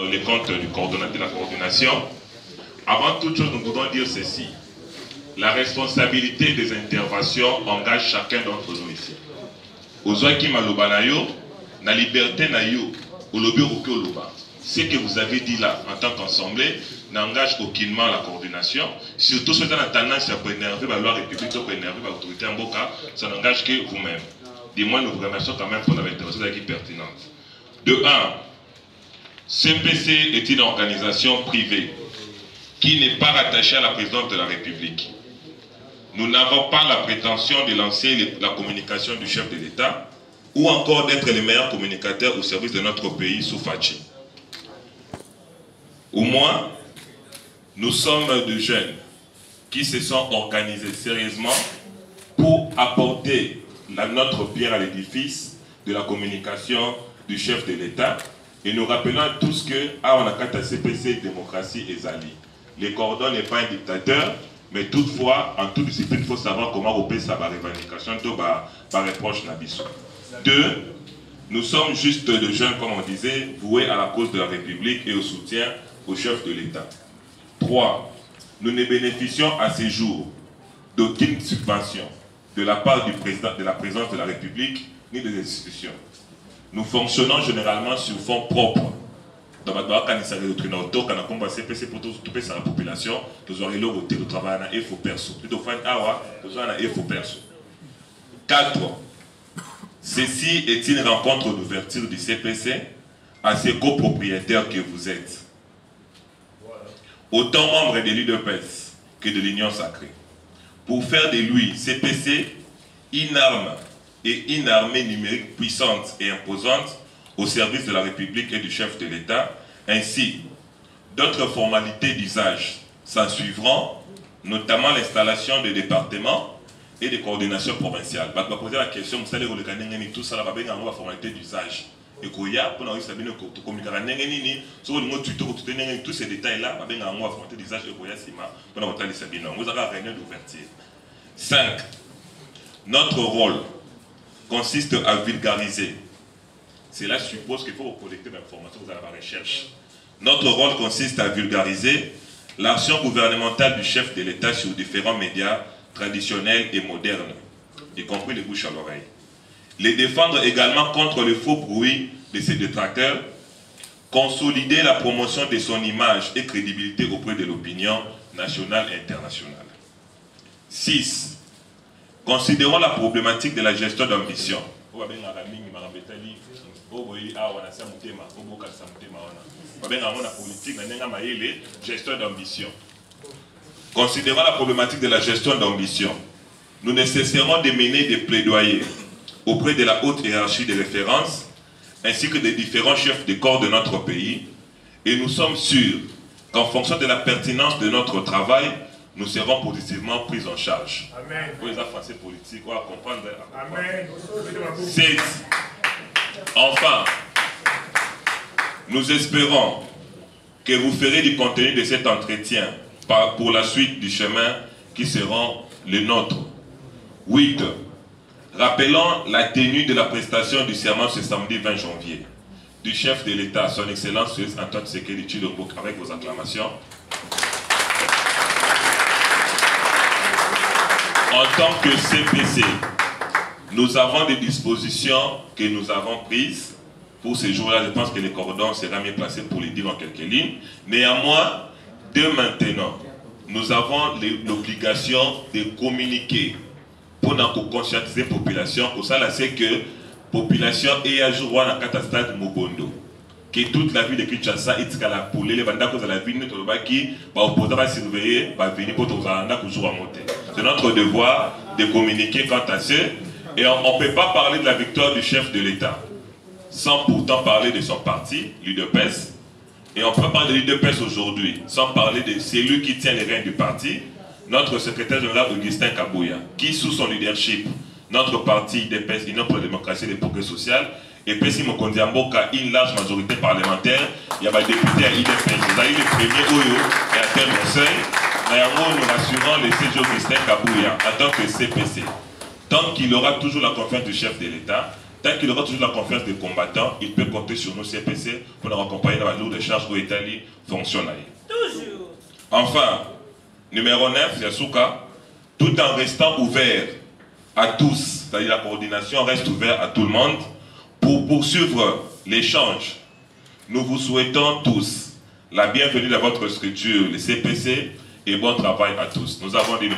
Les comptes de la coordination. Avant toute chose, nous voudrons dire ceci. La responsabilité des interventions engage chacun d'entre nous ici. Ozwaki maloba na yo, na liberté na yo, olobi oke oloba. Ce que vous avez dit là, en tant qu'assemblée, n'engage aucunement la coordination. Surtout si vous avez tendance à énerver la loi république, à énerver l'autorité en Boka, ça n'engage que vous-même. Dis-moi, nous vous remercions quand même pour notre intervention qui est pertinente. De 1, CPC est une organisation privée qui n'est pas rattachée à la présidence de la République. Nous n'avons pas la prétention de lancer la communication du chef de l'État ou encore d'être les meilleurs communicateurs au service de notre pays sous Fachi. Au moins, nous sommes de jeunes qui se sont organisés sérieusement pour apporter notre pierre à l'édifice de la communication du chef de l'État. Et nous rappelons à tous que on a qu'à CPC démocratie et Zali. Le cordon n'est pas un dictateur, mais toutefois, en toute discipline, il faut savoir comment opérer sa revendication, par reproche Nabiso. 2, nous sommes juste de jeunes, comme on disait, voués à la cause de la République et au soutien au chef de l'État. 3, nous ne bénéficions à ce jour d'aucune subvention de la part du président, de la présidence de la République ni des institutions. Nous fonctionnons généralement sur fonds propres. Dans la CPC pour tout la population, nous avons le travail à FO perso. 4. Ceci est une rencontre d'ouverture du CPC à ces copropriétaires que vous êtes. Autant membres de l'UDPS que de l'Union sacrée. Pour faire de lui, CPC, une arme et une armée numérique puissante et imposante au service de la République et du chef de l'État, ainsi d'autres formalités d'usage s'en suivront, notamment l'installation des départements et des coordinations provinciales. Je vais poser la question, vous savez, tout ça, la formalité d'usage. Et qu'il y a, pour nous, tous ces détails-là, la formalité d'usage et pour nous, vous avez réunion d'ouverture. 5. Notre rôle consiste à vulgariser. Cela suppose qu'il faut collecter l'information, vous allez à la recherche. Notre rôle consiste à vulgariser l'action gouvernementale du chef de l'État sur différents médias traditionnels et modernes, y compris les bouches à l'oreille. Les défendre également contre le faux bruit de ses détracteurs, consolider la promotion de son image et crédibilité auprès de l'opinion nationale et internationale. 6. Considérons la problématique de la gestion d'ambition. Considérant la problématique de la gestion d'ambition, nous ne cesserons de mener des plaidoyers auprès de la haute hiérarchie de référence ainsi que des différents chefs de corps de notre pays, et nous sommes sûrs qu'en fonction de la pertinence de notre travail, nous serons positivement pris en charge. Amen. Pour les Français politiques, on va comprendre. Amen. 7. Enfin, nous espérons que vous ferez du contenu de cet entretien pour la suite du chemin qui seront les nôtres. 8. Rappelons la tenue de la prestation du serment ce samedi 20 janvier du chef de l'État, son Excellence Antoine Tshisekedi Tshilombo, avec vos acclamations. En tant que CPC, nous avons des dispositions que nous avons prises pour ces jours-là. Je pense que le cordon sera mieux placé pour les dire en quelques lignes. Néanmoins, dès maintenant, nous avons l'obligation de communiquer pour conscientiser la population. Pour ça, c'est que la population est à jour dans le catastrophe de Mobondo. Que toute la ville de Kinshasa est à la poule, les bandes de la ville qui va surveiller, va venir pour monter. C'est notre devoir de communiquer quant à ce. Et on ne peut pas parler de la victoire du chef de l'État sans pourtant parler de son parti, l'UDPS. Et on peut parler de l'UDPS aujourd'hui sans parler de celui qui tient les rênes du parti, notre secrétaire général Augustin Kabouya, qui sous son leadership, notre parti UDPS, Union pour la démocratie et le progrès social, et puis si Mokondi Amboka, une large majorité parlementaire, il y a des députés à l'UDPS. Vous avez le premier Oyo et à tel conseil. Nous rassurons le CG Augustin Kabouya en tant que CPC. Tant qu'il aura toujours la confiance du chef de l'État, Tant qu'il aura toujours la confiance des combattants, il peut compter sur nous CPC pour nous accompagner dans la lourde charge où l'Italie fonctionne. Toujours. Enfin, numéro 9, Yasuka, tout en restant ouvert à tous, c'est-à-dire la coordination reste ouverte à tout le monde, pour poursuivre l'échange. Nous vous souhaitons tous la bienvenue dans votre structure, le CPC, et bon travail à tous. Nous avons dit le